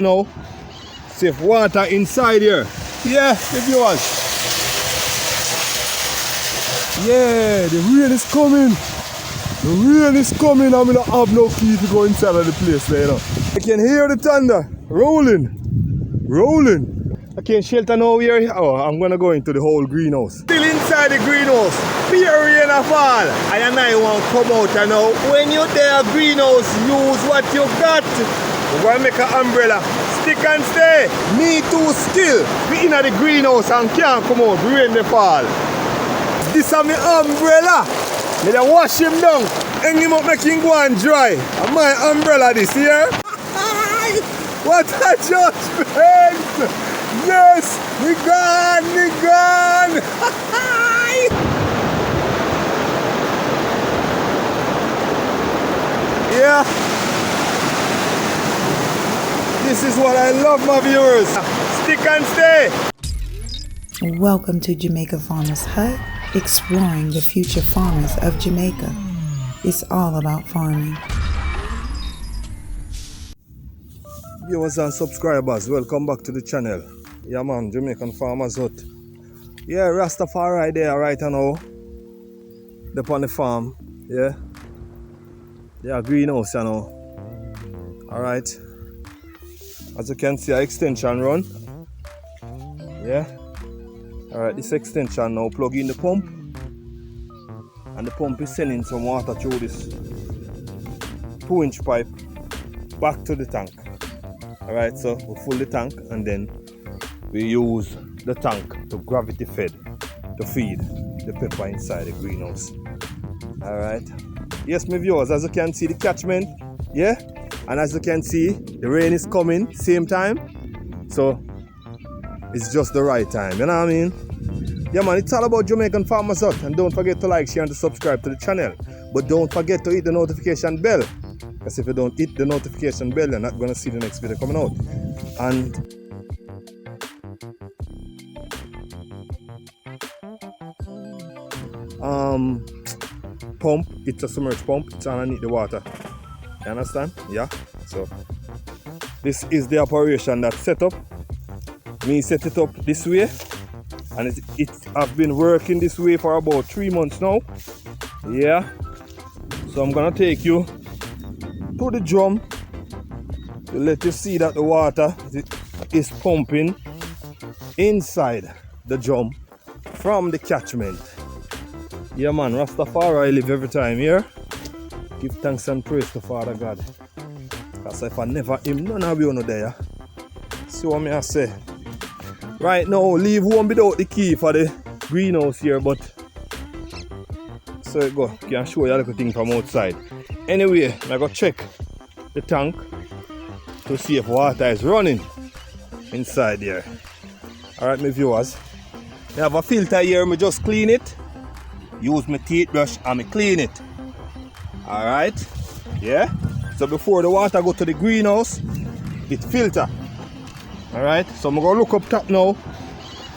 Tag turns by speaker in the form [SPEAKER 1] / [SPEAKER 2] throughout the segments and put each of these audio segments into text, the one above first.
[SPEAKER 1] top now. See if water inside here. Yeah, the viewers. Yeah, the rain is coming. The rain is coming. I'm gonna have no key to go inside of the place there, you know. I can hear the thunder rolling. Rolling. I can't shelter now here. Oh, I'm gonna go into the whole greenhouse. Still inside the greenhouse. Fear rain a fall. And I won't come out now. When you're there greenhouse, use what you got. We're gonna make an umbrella. Stick and stay. Me too still. We in the greenhouse and can't come out. Rain the fall. This is my umbrella. Me da wash him down. And him up make him go and dry. And my umbrella this here. What a judgment! Yes! We gone! We gone! Yeah. This is what I love, my viewers. Stick and stay.
[SPEAKER 2] Welcome to Jamaica Farmers Hut, exploring the future farmers of Jamaica. It's all about farming.
[SPEAKER 1] Viewers and subscribers, welcome back to the channel. Yeah man, Jamaican Farmers Hut. Yeah, Rastafari there right now. They're on the farm. Yeah. They are greenhouse, you know. Alright. As you can see, our extension run. Yeah. Alright, this extension now plug in the pump. And the pump is sending some water through this 2-inch pipe back to the tank. Alright, so we fill the tank and then we use the tank to gravity fed to feed the pepper inside the greenhouse. Alright. Yes, my viewers, as you can see the catchment, yeah? And as you can see, the rain is coming same time. So it's just the right time, you know what I mean? Yeah man, it's all about Jamaican Farmers Hut, and don't forget to like, share and to subscribe to the channel. But don't forget to hit the notification bell. Because if you don't hit the notification bell, you're not going to see the next video coming out. And pump, it's a submerged pump, it's underneath the water. You understand? Yeah. So this is the operation that's set up. Me set it up this way, and it have been working this way for about 3 months now. Yeah. So I'm gonna take you to the drum to let you see that the water is pumping inside the drum from the catchment. Yeah man, Rastafari live every time here. Give thanks and praise to Father God. Because if I never him, none of you know there. See what me I say. Right now, leave home without the key for the greenhouse here, but so it go. Can show you a little thing from outside. Anyway, I go check the tank to see if water is running inside there. Alright, my viewers. I have a filter here, I just clean it. Use my teeth brush and I clean it. Alright? Yeah? So before the water go to the greenhouse, it filter. Alright? So I'm gonna look up top now.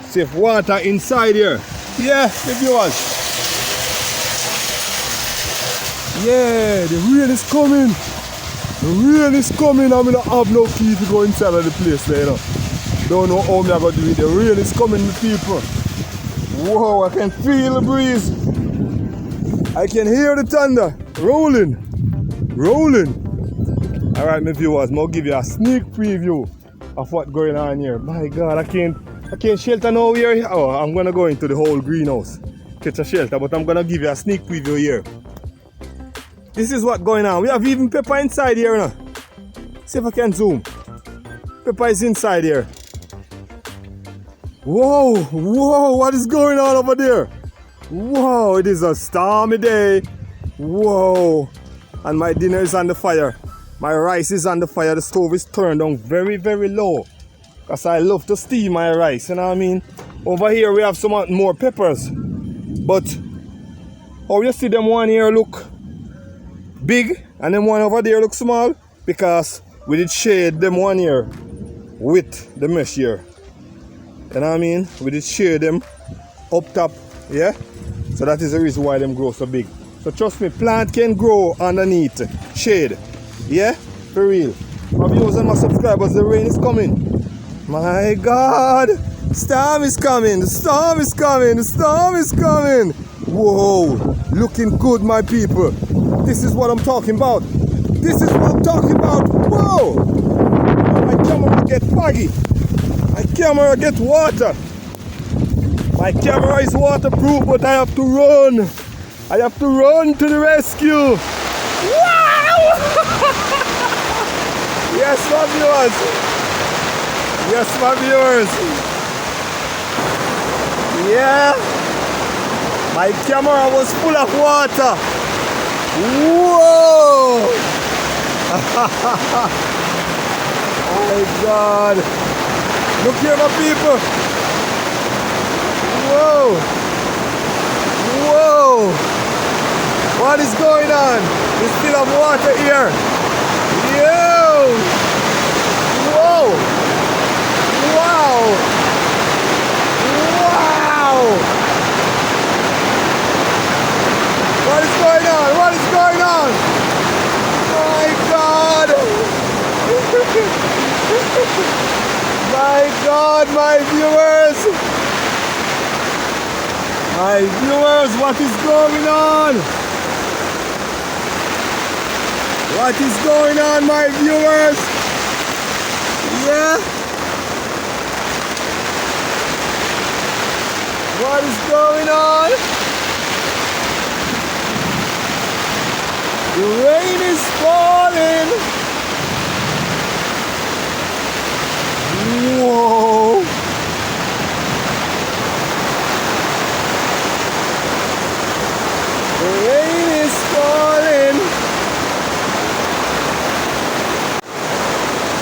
[SPEAKER 1] See if water inside here. Yeah, my viewers. Yeah, the rain is coming. The rain is coming. I'm gonna have no key to go inside of the place there, you know. Don't know how I'm gonna do it. The rain is coming, people. Whoa, I can feel the breeze. I can hear the thunder rolling. Rolling. Alright, my viewers, I'm gonna give you a sneak preview of what's going on here. My God, I can't shelter now here. Oh, I'm gonna go into the whole greenhouse. Catch a shelter, but I'm gonna give you a sneak preview here. This is what's going on. We have even pepper inside here now. See if I can zoom. Pepper is inside here. Whoa, whoa, what is going on over there? Whoa, it is a stormy day. Whoa, and my dinner is on the fire. My rice is on the fire. The stove is turned down very, very low. Because I love to steam my rice, you know what I mean? Over here we have some more peppers. But, how you see them one here look big and then one over there look small? Because we did shade them one here with the mesh here. You know what I mean? We did shade them up top, yeah? So that is the reason why them grow so big. So trust me, plant can grow underneath shade. Yeah? For real. My viewers and my subscribers, the rain is coming. My God! Storm is coming! The storm is coming! The storm is coming! Whoa! Looking good, my people. This is what I'm talking about. This is what I'm talking about. Whoa! My camera get foggy. My camera get water. My camera is waterproof, but I have to run. I have to run to the rescue. Wow! Yes, my viewers. Yes, my viewers. Yeah. My camera was full of water. Whoa! Oh my God. Look here, my people. Whoa. Whoa. What is going on? There's still have water here. Yo! Whoa! Wow! Wow! What is going on? What is going on? My God! My God, my viewers! My viewers, what is going on? What is going on, my viewers? Yeah? What is going on? The rain is falling. Whoa. The rain is falling.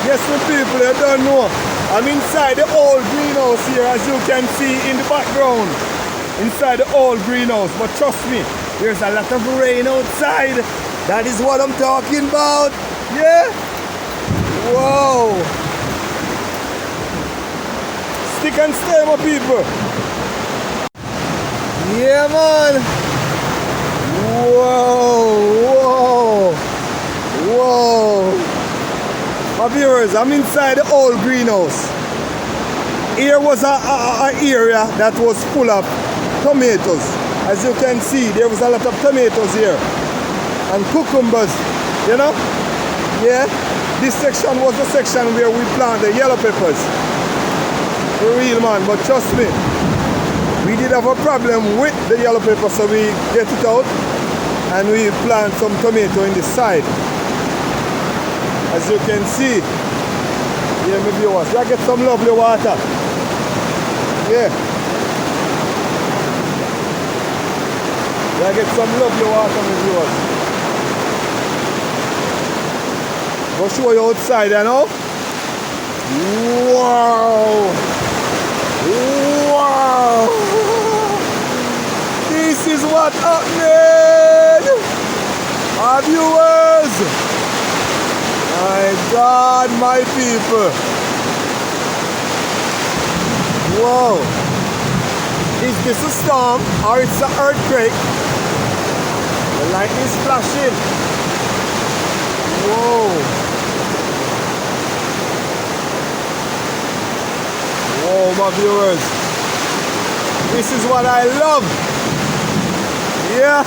[SPEAKER 1] Yes, my people, you don't know. I'm inside the old greenhouse here, as you can see in the background. Inside the old greenhouse. But trust me, there's a lot of rain outside. That is what I'm talking about. Yeah? Whoa. Stick and stay, my people. Yeah, man. Whoa. Whoa. Whoa. My viewers, I'm inside the old greenhouse. Here was a area that was full of tomatoes. As you can see, there was a lot of tomatoes here. And cucumbers, you know? Yeah? This section was the section where we planted the yellow peppers. For real, man, but trust me, we did have a problem with the yellow pepper, so we get it out and we plant some tomato in the side. As you can see, yeah, my viewers, I get some lovely water. Yeah. I get some lovely water, my viewers. I'll show you outside, you know? Wow! Wow! This is what happened! Our viewers! My God, my people! Whoa! Is this a storm or it's an earthquake? The lightning is flashing. Whoa! Whoa, my viewers! This is what I love! Yeah!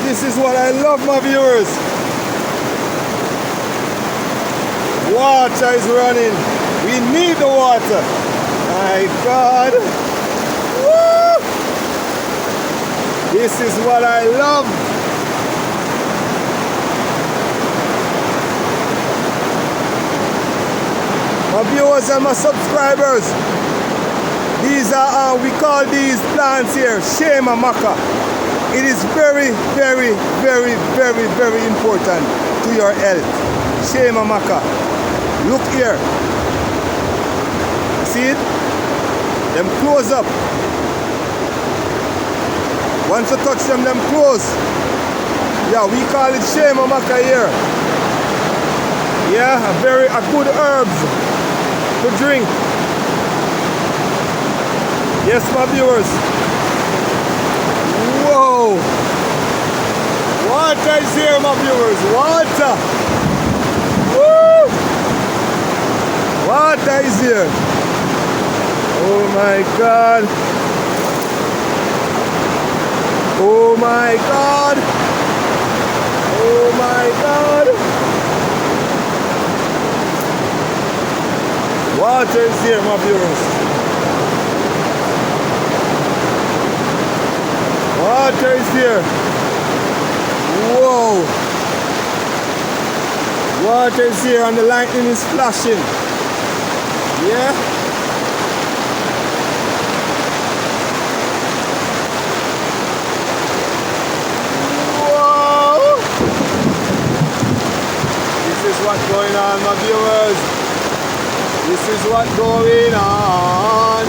[SPEAKER 1] This is what I love, my viewers! Water is running. We need the water. My God. Woo! This is what I love. My viewers and my subscribers. These are, we call these plants here, Shema Maca. It is very, very, very, very, very important to your health. Shema Maca. Look here. See it? Them close up. Once you touch them, them close. Yeah, we call it Shema Maca here. Yeah, a good herbs to drink. Yes, my viewers. Whoa. Water is here, my viewers. Water. Woo! Water is here. Oh my God. Oh my God. Oh my God. Water is here, my viewers. Water is here. Whoa. Water is here and the lightning is flashing. Yeah. Whoa. This is what's going on, my viewers. This is what's going on.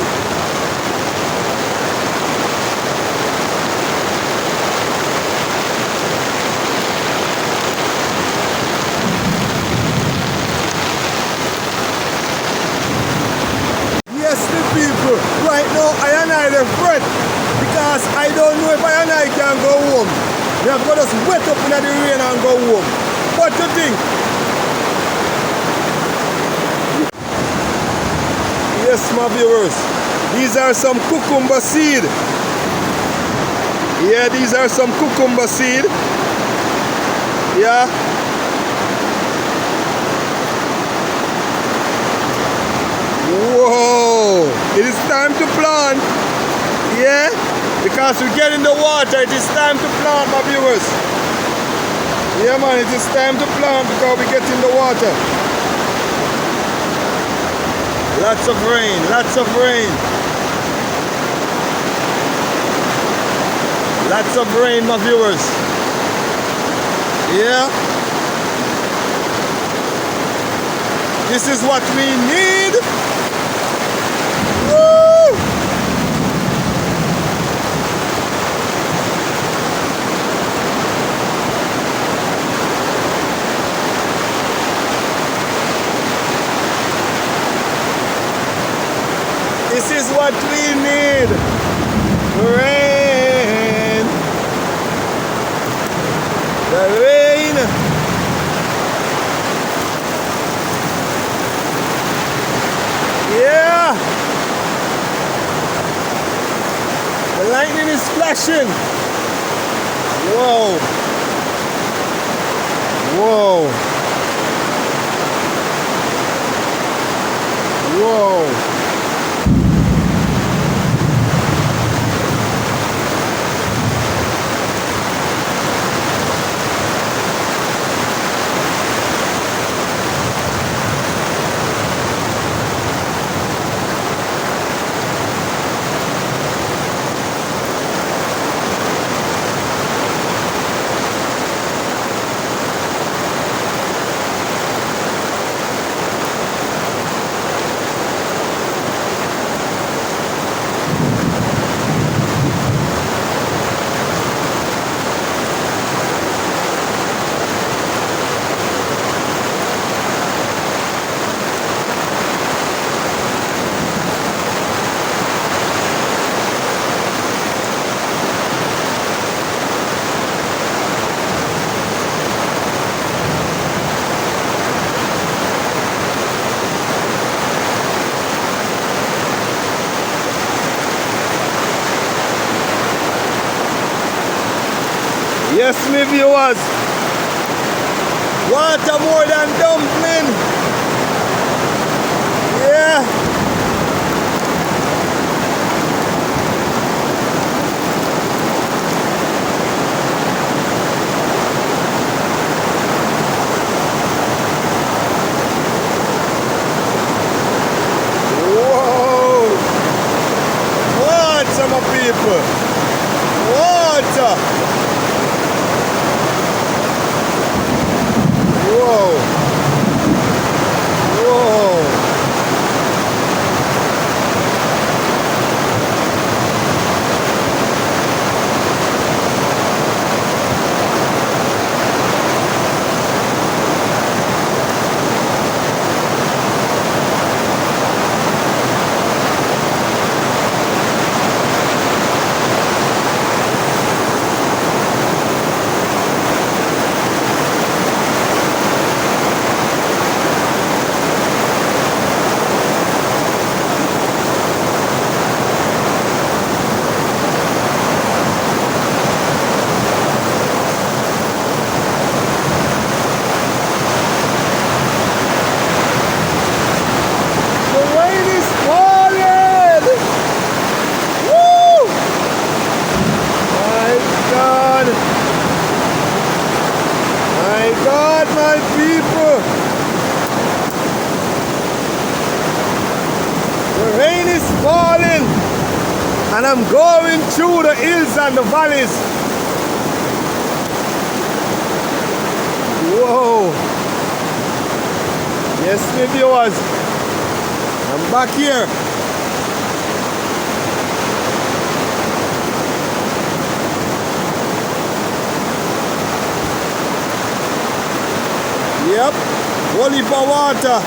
[SPEAKER 1] Yes, the people. Right now, I and I the fret because I don't know if I and I can go home. We have got us wet up in the rain and go home. What do you think? Yes, my viewers, these are some cucumber seed. Yeah, these are some cucumber seed. Yeah. Whoa, it is time to plant. Yeah, because we get in the water, it is time to plant, my viewers. Yeah, man, it is time to plant because we get in the water. Lots of rain, lots of rain. Lots of rain, my viewers. Yeah. This is what we need. Woo! This is what we need. Rain. The rain. Yeah. The lightning is flashing. Whoa. Whoa. Whoa. Yes, my viewers. Water more than dumpling. Yeah. Whoa. Water, my people. Water. Whoa. falling. And I'm going through the hills and the valleys. Whoa. Yes, my viewers. I'm back here. Yep, whole heap of water.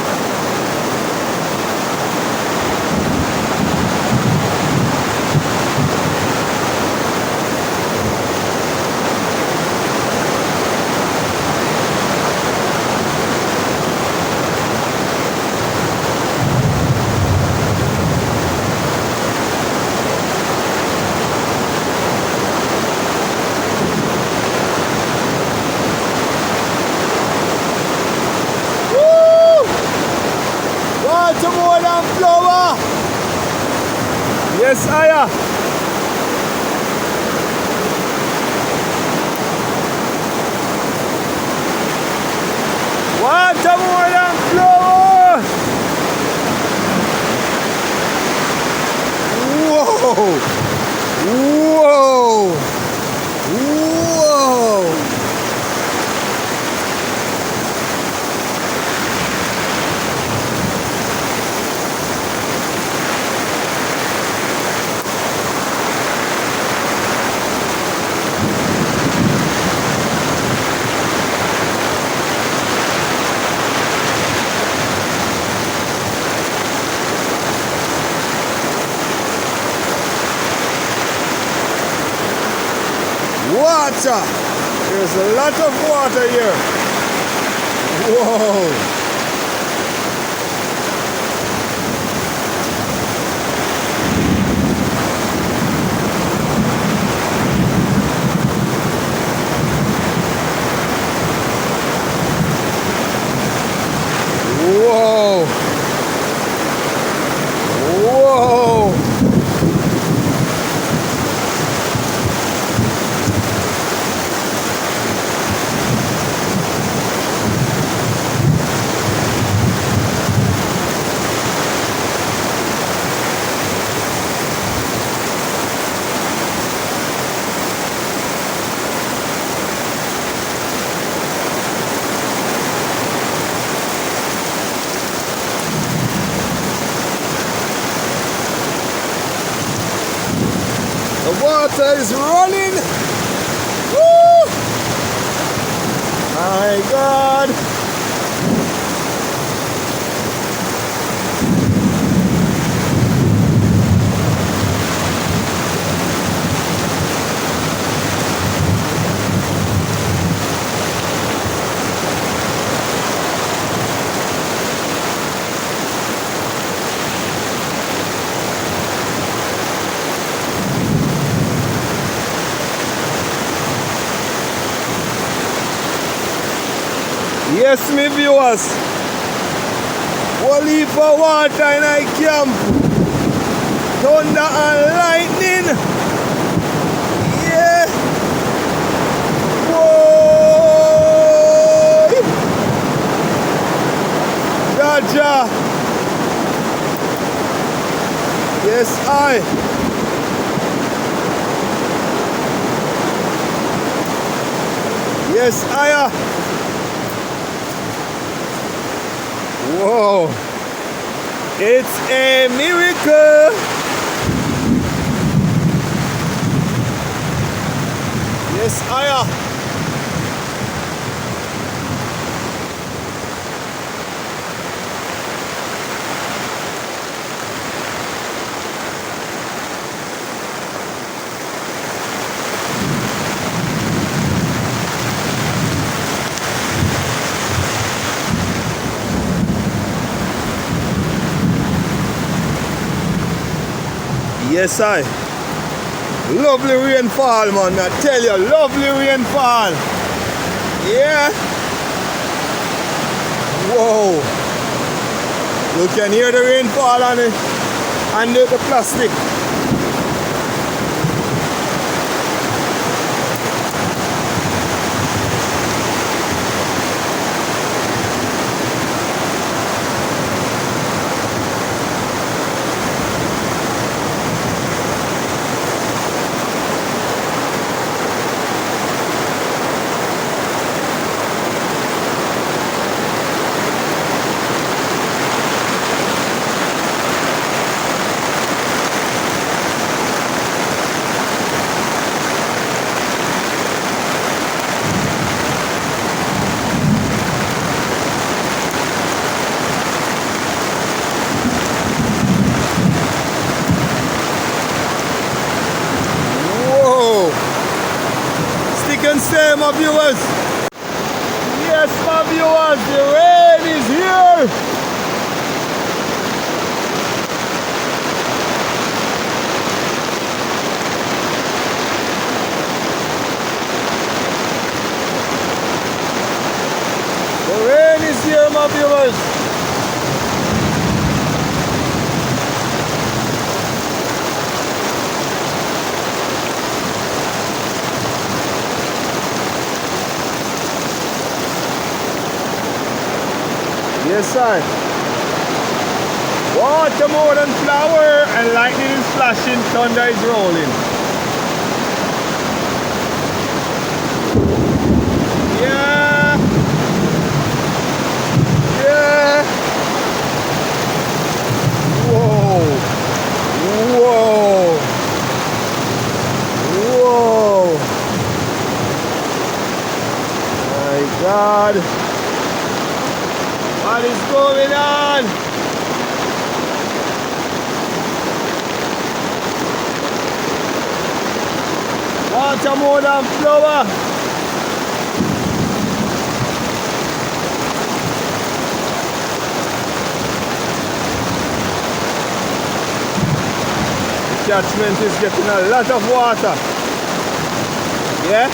[SPEAKER 1] Water more than flower. Yes, Aya. Water more than flower. Whoa. Whoa. Whoa. Water! There's a lot of water here. Whoa! Whoa! Whoa! The water is running. Woo! My God. Yes, me viewers. Whole heap of water in our camp. Thunder and lightning. Yeah. Whoa. Jaja. Yes, I. Yes, I. Whoa, it's a miracle. Yes, Aya. Yes, I. Lovely rainfall, man. I tell you, lovely rainfall. Yeah. Whoa. You can hear the rainfall on it under the plastic. my viewers. Yes, my viewers, the rain is here. The rain is here, my viewers. Yes, sir. Water more than flower, and lightning is flashing, thunder is rolling. Yeah. Yeah. Whoa. Whoa. Whoa. My God. What is going on? Water more than flower. The catchment is getting a lot of water. Yeah?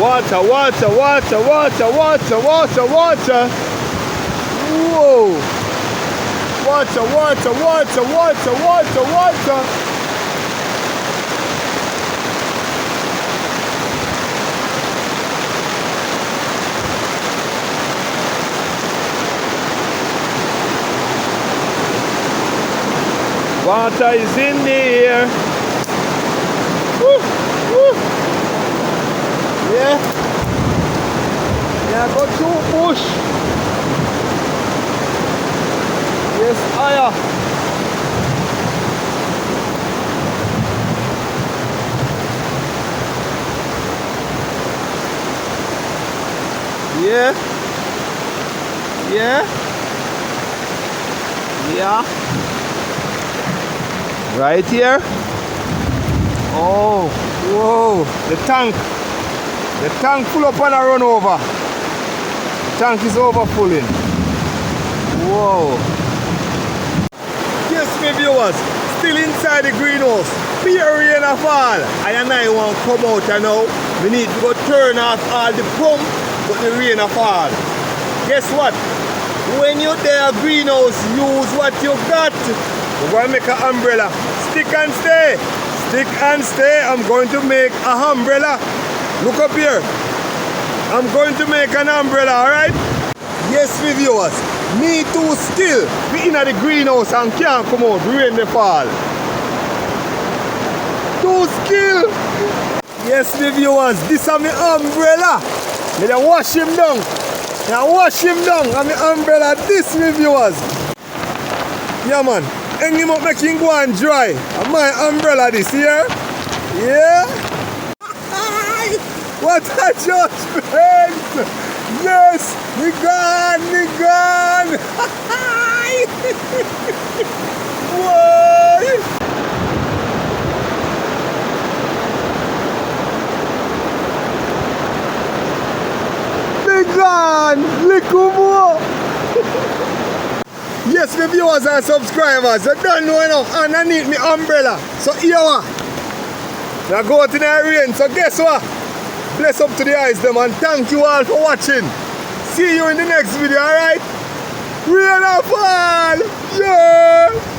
[SPEAKER 1] Water, water, water, water, water, water, water. Whoa. Water, water, water, water, water, water. Water is in the air. Woo, woo. Yeah. Yeah, go to push. Yes, higher. Yeah. Yeah. Yeah. Right here. Oh, whoa, the tank. The tank full up and a run over. The tank is overfulling. Whoa. Yes, my viewers, still inside the greenhouse. Pure rain a fall. And I want to come out and now. We need to go turn off all the pump, but the rain a fall. Guess what? When you're there greenhouse, use what you got. We're going to make an umbrella. Stick and stay. Stick and stay. I'm going to make an umbrella. Look up here. I'm going to make an umbrella, alright? Yes, my viewers. Me too still. We in the greenhouse and can't come out. Rain the fall. Too still. Yes, my viewers. This is my umbrella. Me dey wash him down. Now wash him down. And my umbrella. This, my viewers. Yeah, man. Hang him up, make him go and dry. And my umbrella this here. Yeah. What a judgment! Yes! We gone! We gone! Whoa! man. Little more. Yes, my viewers and subscribers, you don't know enough underneath me umbrella. So here what? Now go out in the rain, so guess what? Bless up to the eyes them and thank you all for watching. See you in the next video, alright? Rain or fall! Yeah!